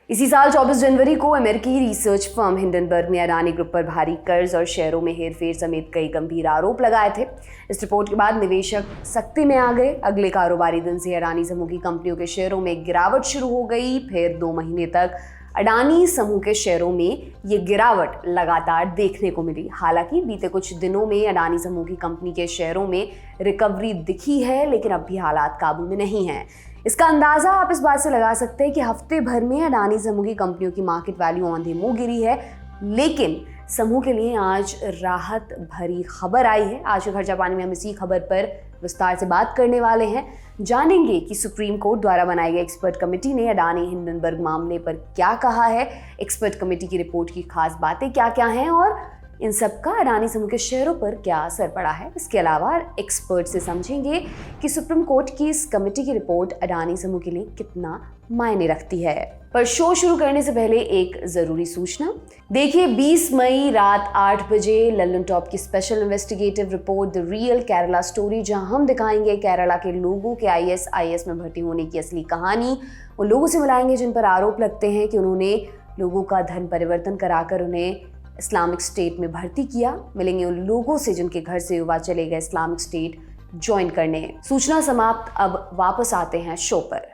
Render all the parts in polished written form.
इसी साल 24 जनवरी को अमेरिकी रिसर्च फर्म हिंडनबर्ग ने अडानी ग्रुप पर भारी कर्ज और शेयरों में हेरफेर समेत कई गंभीर आरोप लगाए थे। इस रिपोर्ट के बाद निवेशक सख्ती में आ गए। अगले कारोबारी दिन से अडानी समूह की कंपनियों के शेयरों में गिरावट शुरू हो गई। फिर 2 महीने तक अडानी समूह के शेयरों में ये गिरावट लगातार देखने को मिली। हालांकि बीते कुछ दिनों में अडानी समूह की कंपनी के शेयरों में रिकवरी दिखी है, लेकिन अब भी हालात काबू में नहीं है। इसका अंदाजा आप इस बात से लगा सकते हैं कि हफ्ते भर में अडानी समूह की कंपनियों की मार्केट वैल्यू औंधे मुंह गिरी है। लेकिन समूह के लिए आज राहत भरी खबर आई है। आज के खर्चा पानी में हम इसी खबर पर विस्तार से बात करने वाले हैं। जानेंगे कि सुप्रीम कोर्ट द्वारा बनाई गई एक्सपर्ट कमेटी ने अडानी हिंडनबर्ग मामले पर क्या कहा है, एक्सपर्ट कमेटी की रिपोर्ट की खास बातें क्या क्या हैं और इन सब का अडानी समूह के शेयरों पर क्या असर पड़ा है। इसके अलावा एक्सपर्ट से समझेंगे कि सुप्रीम कोर्ट की इस कमेटी की रिपोर्ट अडानी समूह के लिए कितना मायने रखती है। पर शो शुरू करने से पहले एक जरूरी सूचना। देखिए 20 मई रात 8 बजे लल्लन टॉप की special investigative report the real Kerala story, जहां हम दिखाएंगे केरला के लोगों के IAS में भर्ती होने की असली कहानी। उन लोगों से मिलाएंगे जिन पर आरोप लगते हैं कि उन्होंने लोगों का धन परिवर्तन कराकर उन्हें इस्लामिक स्टेट में भर्ती किया। मिलेंगे उन लोगों से जिनके घर से युवा चले गए इस्लामिक स्टेट ज्वाइन करने। सूचना समाप्त। अब वापस आते हैं शो पर।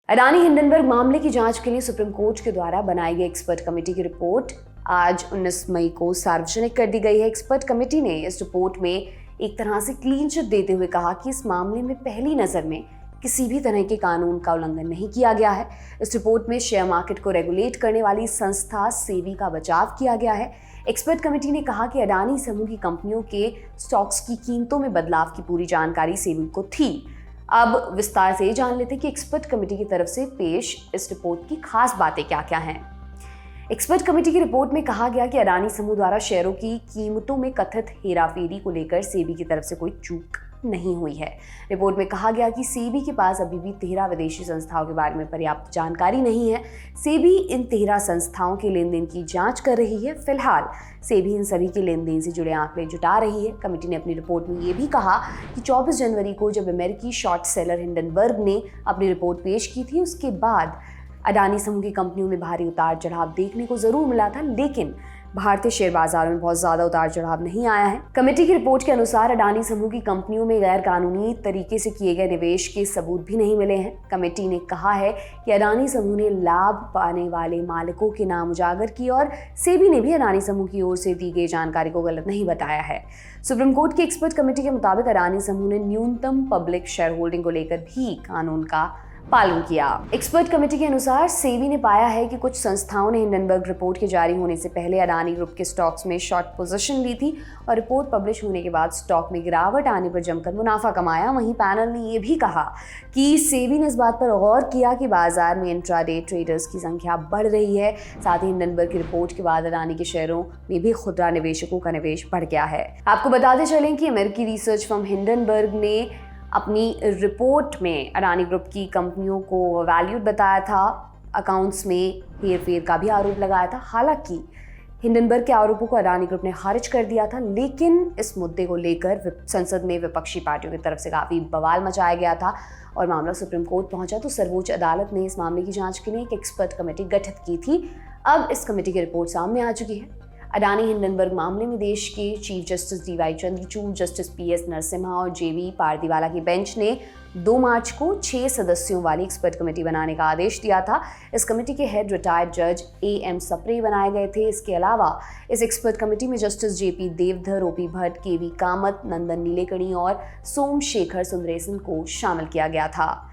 अडानी हिंडनबर्ग मामले की जांच के लिए सुप्रीम कोर्ट के द्वारा बनाई गई एक्सपर्ट कमेटी की रिपोर्ट आज 19 मई को सार्वजनिक कर दी गई है। एक्सपर्ट कमेटी ने इस रिपोर्ट में एक तरह से क्लीन चिट देते हुए कहा कि इस मामले में पहली नजर में किसी भी तरह के कानून का उल्लंघन नहीं किया गया है। इस रिपोर्ट में शेयर मार्केट को रेगुलेट करने वाली संस्था सेबी का बचाव किया गया है। एक्सपर्ट कमेटी ने कहा कि अडानी समूह की कंपनियों के स्टॉक्स की कीमतों में बदलाव की पूरी जानकारी सेबी को थी। अब विस्तार से जान लेते हैं कि एक्सपर्ट कमेटी की तरफ से पेश इस रिपोर्ट की खास बातें क्या क्या हैं। एक्सपर्ट कमेटी की रिपोर्ट में कहा गया कि अडानी समूह द्वारा शेयरों की कीमतों में कथित हेराफेरी को लेकर सेबी की तरफ से कोई चूक नहीं हुई है। रिपोर्ट में कहा गया कि सेबी के पास अभी भी 13 विदेशी संस्थाओं के बारे में पर्याप्त जानकारी नहीं है। सेबी इन 13 संस्थाओं के लेन देन की जांच कर रही है। फिलहाल सेबी इन सभी के लेन देन से जुड़े आंकड़े जुटा रही है। कमेटी ने अपनी रिपोर्ट में ये भी कहा कि 24 जनवरी को जब अमेरिकी शॉर्ट सेलर हिंडनबर्ग ने अपनी रिपोर्ट पेश की थी, उसके बाद अडानी समूह की कंपनियों में भारी उतार चढ़ाव देखने को जरूर मिला था, लेकिन भारतीय शेयर बाजार में बहुत ज्यादा उतार चढ़ाव नहीं आया है। कमेटी की रिपोर्ट के अनुसार अडानी समूह की कंपनियों में गैर कानूनी तरीके से किए गए निवेश के सबूत भी नहीं मिले हैं। कमेटी ने कहा है कि अडानी समूह ने लाभ पाने वाले मालिकों के नाम उजागर किए और सेबी ने भी अडानी समूह की ओर से दी गई जानकारी को गलत नहीं बताया है। सुप्रीम कोर्ट की एक्सपर्ट कमेटी के मुताबिक अडानी समूह ने न्यूनतम पब्लिक शेयर होल्डिंग को लेकर भी कानून का पालन किया। एक्सपर्ट कमेटी के अनुसार सेबी ने पाया है कि कुछ संस्थाओं ने हिंडनबर्ग रिपोर्ट के जारी होने से पहले अडानी ग्रुप के स्टॉक्स में शॉर्ट पोजीशन ली थी और रिपोर्ट पब्लिश होने के बाद स्टॉक में गिरावट आने पर जमकर मुनाफा कमाया। वहीं पैनल ने यह भी कहा कि सेबी ने इस बात पर गौर किया कि बाजार में इंट्राडे ट्रेडर्स की संख्या बढ़ रही है। साथ ही हिंडनबर्ग की रिपोर्ट के बाद अडानी के शेयरों में भी खुदरा निवेशकों का निवेश बढ़ गया है। आपको बताते चलें कि अमेरिकी रिसर्च फर्म हिंडनबर्ग ने अपनी रिपोर्ट में अडानी ग्रुप की कंपनियों को वैल्यूड बताया था। अकाउंट्स में हेरफेर का भी आरोप लगाया था। हालांकि हिंडनबर्ग के आरोपों को अडानी ग्रुप ने खारिज कर दिया था, लेकिन इस मुद्दे को लेकर संसद में विपक्षी पार्टियों की तरफ से काफ़ी बवाल मचाया गया था और मामला सुप्रीम कोर्ट पहुंचा तो सर्वोच्च अदालत ने इस मामले की जांच के लिए एक एक्सपर्ट कमेटी गठित की थी। अब इस कमेटी की रिपोर्ट सामने आ चुकी है। अडानी हिंडनबर्ग मामले में देश के chief justice DY Chandrachud, justice PS Narasimha और JV पारदीवाला की बेंच ने 2 मार्च को 6 सदस्यों वाली एक्सपर्ट कमेटी बनाने का आदेश दिया था। इस कमेटी के हेड रिटायर्ड जज AM सप्रे बनाए गए थे। इसके अलावा इस एक्सपर्ट कमेटी में justice JP Deodhar, OP Bhatt, KV Kamath, Nandan Nilekani और सोमशेखर सुंदरेसन को शामिल किया गया था।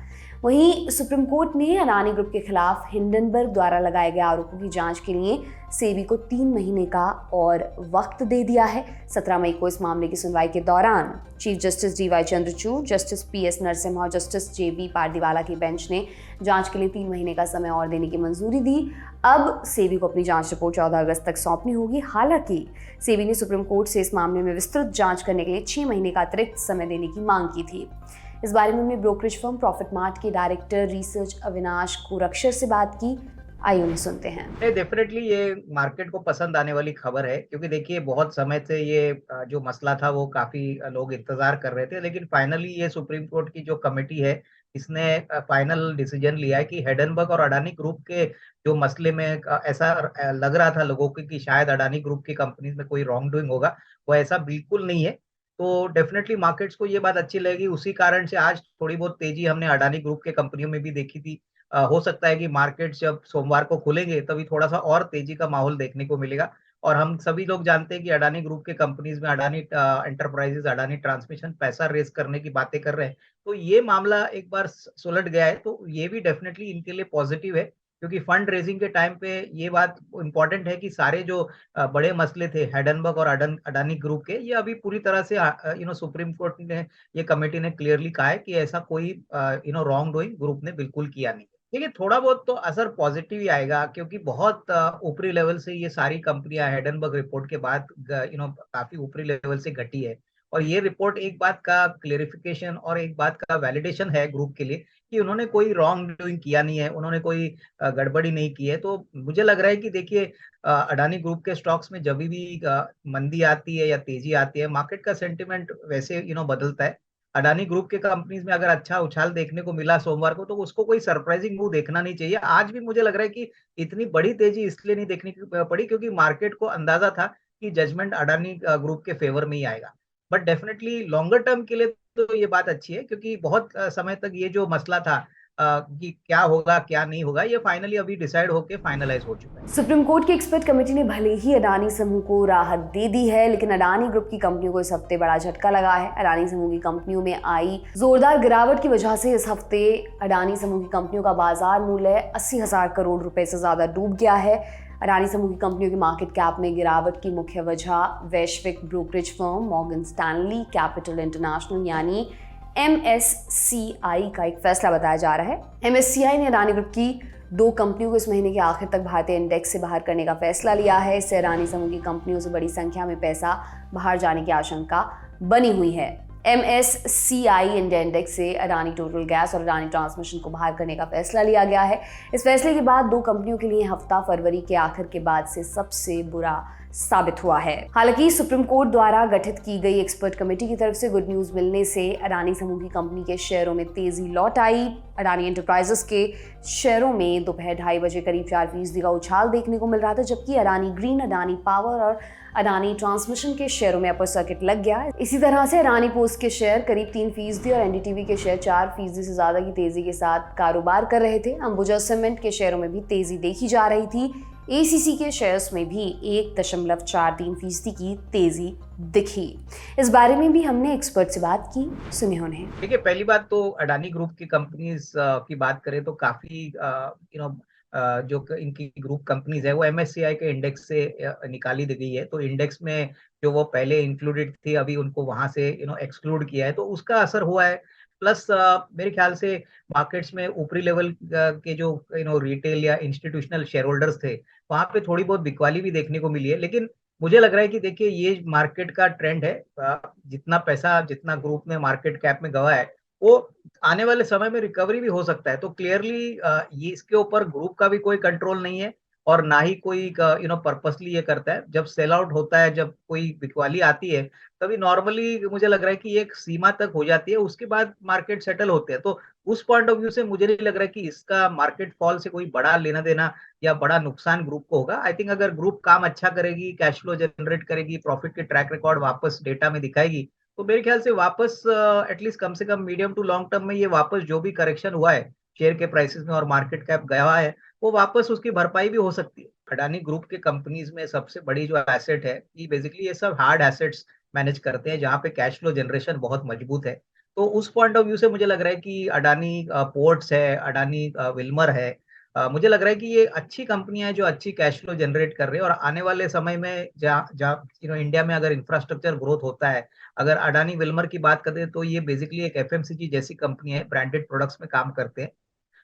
वहीं सुप्रीम कोर्ट ने अडानी ग्रुप के खिलाफ हिंडनबर्ग द्वारा लगाए गए आरोपों की जांच के लिए सेबी को 3 महीने का और वक्त दे दिया है। 17 मई को इस मामले की सुनवाई के दौरान chief justice DY Chandrachud, justice PS Narasimha और जस्टिस JB पारदीवाला की बेंच ने जांच के लिए 3 महीने का समय और देने की मंजूरी दी। अब सेबी को अपनी जांच रिपोर्ट 14 अगस्त तक सौंपनी होगी। हालांकि सेबी ने सुप्रीम कोर्ट से इस मामले में विस्तृत जांच करने के लिए 6 महीने का अतिरिक्त समय देने की मांग की थी। इस बारे में हमने ब्रोकरेज फर्म प्रॉफिट मार्ट के डायरेक्टर रिसर्च अविनाश कोरक्षर से बात की। आइए उन्हें सुनते हैं। डेफिनेटली ये मार्केट को पसंद आने वाली खबर है, क्योंकि देखिए बहुत समय से ये जो मसला था वो काफी लोग इंतजार कर रहे थे, लेकिन फाइनली ये सुप्रीम कोर्ट की जो कमेटी है इसने फाइनल डिसीजन लिया है कि हिडेनबर्ग और अडानी ग्रुप के जो मसले में ऐसा लग रहा था लोगों को कि शायद अडानी ग्रुप की कंपनीज में कोई रॉन्ग डूइंग होगा, वो ऐसा बिल्कुल नहीं है। तो डेफिनेटली मार्केट्स को ये बात अच्छी लगेगी, उसी कारण से आज थोड़ी बहुत तेजी हमने अडानी ग्रुप के कंपनियों में भी देखी थी। हो सकता है कि मार्केट जब सोमवार को खुलेंगे तभी थोड़ा सा और तेजी का माहौल देखने को मिलेगा। और हम सभी लोग जानते हैं कि अडानी ग्रुप के कंपनीज में अडानी एंटरप्राइजेज, अडानी ट्रांसमिशन पैसा रेस करने की बातें कर रहे हैं। तो ये मामला एक बार सुलझ गया है तो ये भी डेफिनेटली इनके लिए पॉजिटिव है, क्योंकि फंड रेजिंग के टाइम पे ये बात इंपॉर्टेंट है कि सारे जो बड़े मसले थे हिडेनबर्ग और अडानी ग्रुप के, ये अभी पूरी तरह से सुप्रीम कोर्ट ने, ये कमेटी ने क्लियरली कहा है कि ऐसा कोई रॉन्ग डूइंग ग्रुप ने बिल्कुल किया नहीं। देखिए थोड़ा बहुत तो असर पॉजिटिव ही आएगा, क्योंकि बहुत ऊपरी लेवल से ये सारी कंपनियां हिडेनबर्ग रिपोर्ट के बाद काफी ऊपरी लेवल से घटी है। और ये रिपोर्ट एक बात का क्लेरिफिकेशन और एक बात का वैलिडेशन है ग्रुप के लिए कि उन्होंने कोई रॉन्ग डूइंग किया नहीं है, उन्होंने कोई गड़बड़ी नहीं की है। तो मुझे लग रहा है कि देखिए अडानी ग्रुप के स्टॉक्स में जब भी मंदी आती है या तेजी आती है, मार्केट का सेंटिमेंट वैसे बदलता है। अडानी ग्रुप के कंपनीज में अगर अच्छा उछाल देखने को मिला सोमवार को, तो उसको कोई सरप्राइजिंग मूव देखना नहीं चाहिए। आज भी मुझे लग रहा है कि इतनी बड़ी तेजी इसलिए नहीं देखने की पड़ी क्योंकि मार्केट को अंदाजा था कि जजमेंट अडानी ग्रुप के फेवर में ही आएगा। बट डेफिनेटली लॉन्गर टर्म के लिए तो ये बात अच्छी है, क्योंकि बहुत समय तक ये जो मसला था कि क्या होगा क्या नहीं होगा, ये फाइनली अभी डिसाइड होके फाइनलाइज हो चुका है। सुप्रीम कोर्ट की एक्सपर्ट कमेटी ने भले ही अडानी समूह को राहत दे दी है, लेकिन अडानी ग्रुप की कंपनियों को इस हफ्ते बड़ा झटका लगा है। अडानी समूह की कंपनियों में आई जोरदार गिरावट की वजह से इस हफ्ते अडानी समूह की कंपनियों का बाजार मूल्य 80,000 करोड़ रुपए से ज्यादा डूब गया है। अडानी समूह की कंपनियों की मार्केट कैप में गिरावट की मुख्य वजह वैश्विक brokerage firm Morgan Stanley capital international यानी MSCI का एक फैसला बताया जा रहा है। MSCI ने अडानी ग्रुप की 2 कंपनियों को इस महीने के आखिर तक भारतीय इंडेक्स से बाहर करने का फैसला लिया है। इससे अडानी समूह की कंपनियों से बड़ी संख्या में पैसा बाहर जाने की आशंका बनी हुई है। MSCI इंडिया इंडेक्स से अडानी टोटल गैस और अडानी ट्रांसमिशन को बाहर करने का फैसला लिया गया है। इस फैसले के बाद 2 कंपनियों के लिए हफ्ता फरवरी के आखिर के बाद से सबसे बुरा साबित हुआ है। हालांकि सुप्रीम कोर्ट द्वारा गठित की गई एक्सपर्ट कमेटी की तरफ से गुड न्यूज मिलने से अडानी समूह की कंपनी के शेयरों में तेजी लौट आई। अडानी एंटरप्राइजेस के शेयरों में दोपहर 2:30 बजे करीब 4% का उछाल देखने को मिल रहा था, जबकि अडानी ग्रीन, अडानी पावर और अडानी ट्रांसमिशन के शेयरों में अपर सर्किट लग गया। इसी तरह से अडानी पोस्ट के शेयर करीब 3% और एनडीटीवी के शेयर 4% से ज्यादा की तेजी के साथ कारोबार कर रहे थे। अंबुजा सीमेंट के शेयरों में भी तेजी देखी जा रही थी। ACC के शेयर्स में भी 1.43% की तेजी दिखी। इस बारे में भी हमने एक्सपर्ट से बात की, सुने उन्हें। देखिए पहली बात तो अडानी ग्रुप की कंपनीज की बात करें तो काफी जो इनकी ग्रुप कंपनीज है वो MSCI के इंडेक्स से निकाली दी गई है। तो इंडेक्स में जो वो पहले इंक्लूडेड थी, अभी उनको वहां से एक्सक्लूड किया है, तो उसका असर हुआ है। प्लस मेरे ख्याल से मार्केट्स में ऊपरी लेवल के जो रिटेल या इंस्टीट्यूशनल शेयर होल्डर्स थे, वहां पे थोड़ी बहुत बिकवाली भी देखने को मिली है। लेकिन मुझे लग रहा है कि देखिए ये मार्केट का ट्रेंड है, जितना पैसा जितना ग्रुप ने मार्केट कैप में गवा है वो आने वाले समय में रिकवरी भी हो सकता है। तो क्लियरली ये इसके ऊपर ग्रुप का भी कोई कंट्रोल नहीं है और ना ही कोई पर्पसली ये करता है। जब सेल आउट होता है, जब कोई बिकवाली आती है, तभी नॉर्मली मुझे लग रहा है कि एक सीमा तक हो जाती है, उसके बाद मार्केट सेटल होते हैं। तो उस पॉइंट ऑफ व्यू से मुझे नहीं लग रहा है कि इसका मार्केट फॉल से कोई बड़ा लेना देना या बड़ा नुकसान ग्रुप को होगा। आई थिंक अगर ग्रुप काम अच्छा करेगी, कैश फ्लो जनरेट करेगी, प्रॉफिट के ट्रैक रिकॉर्ड वापस डेटा में दिखाएगी, तो मेरे ख्याल से वापस एटलीस्ट कम से कम मीडियम टू लॉन्ग टर्म में ये वापस जो भी करेक्शन हुआ है शेयर के प्राइसेस में और मार्केट कैप गया है, वो वापस उसकी भरपाई भी हो सकती है। अडानी ग्रुप के कंपनीज में सबसे बड़ी जो एसेट है, ये बेसिकली ये सब हार्ड एसेट्स मैनेज करते हैं जहाँ पे कैश फ्लो जनरेशन बहुत मजबूत है। तो उस पॉइंट ऑफ व्यू से मुझे लग रहा है कि अडानी पोर्ट्स है, अडानी विल्मर है, मुझे लग रहा है कि ये अच्छी कंपनियां हैं जो अच्छी कैश फ्लो जनरेट कर रही है। और आने वाले समय में जहाँ इंडिया में अगर इंफ्रास्ट्रक्चर ग्रोथ होता है, अगर अडानी विल्मर की बात करते हैं तो ये बेसिकली एक FMCG जैसी कंपनी है, ब्रांडेड प्रोडक्ट्स में काम करते हैं,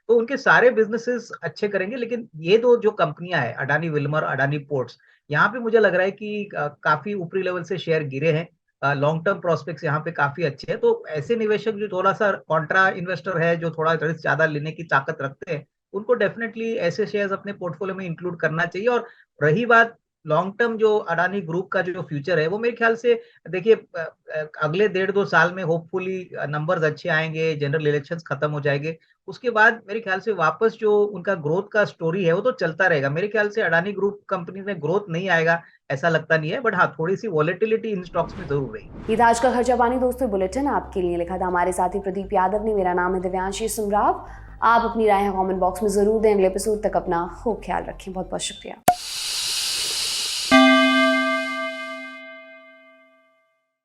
तो उनके सारे बिजनेसेस अच्छे करेंगे। लेकिन ये दो जो कंपनियां हैं, अडानी विल्मर, अडानी पोर्ट्स, यहाँ पे मुझे लग रहा है कि काफी ऊपरी लेवल से शेयर गिरे हैं। लॉन्ग टर्म प्रोस्पेक्ट्स यहाँ पे काफी अच्छे हैं। तो ऐसे निवेशक जो थोड़ा सा कॉन्ट्रा इन्वेस्टर है, जो थोड़ा रिस्क ज्यादा लेने की ताकत रखते हैं, उनको डेफिनेटली ऐसे शेयर्स अपने पोर्टफोलियो में इंक्लूड करना चाहिए। और रही बात लॉन्ग टर्म जो अडानी ग्रुप का जो फ्यूचर है वो मेरे ख्याल से देखिए अगले 1.5-2 साल में होपफुली नंबर्स अच्छे आएंगे, जनरल इलेक्शंस खत्म हो जाएंगे, उसके बाद मेरे ख्याल से वापस जो उनका ग्रोथ का स्टोरी है वो तो चलता रहेगा। मेरे ख्याल से अडानी ग्रुप कंपनी में ग्रोथ नहीं आएगा ऐसा लगता नहीं है, बट हाँ थोड़ी सी वॉलेटिलिटी इन स्टॉक्स में जरूर रहेगी। ये था आज का खर्चा पानी दोस्तों बुलेटिन, आपके लिए लिखा था हमारे साथी प्रदीप यादव ने। मेरा नाम है दिव्यांशी सुमराव। आप अपनी राय कमेंट बॉक्स में जरूर दें। अगले एपिसोड तक अपना खूब ख्याल रखें। बहुत बहुत शुक्रिया।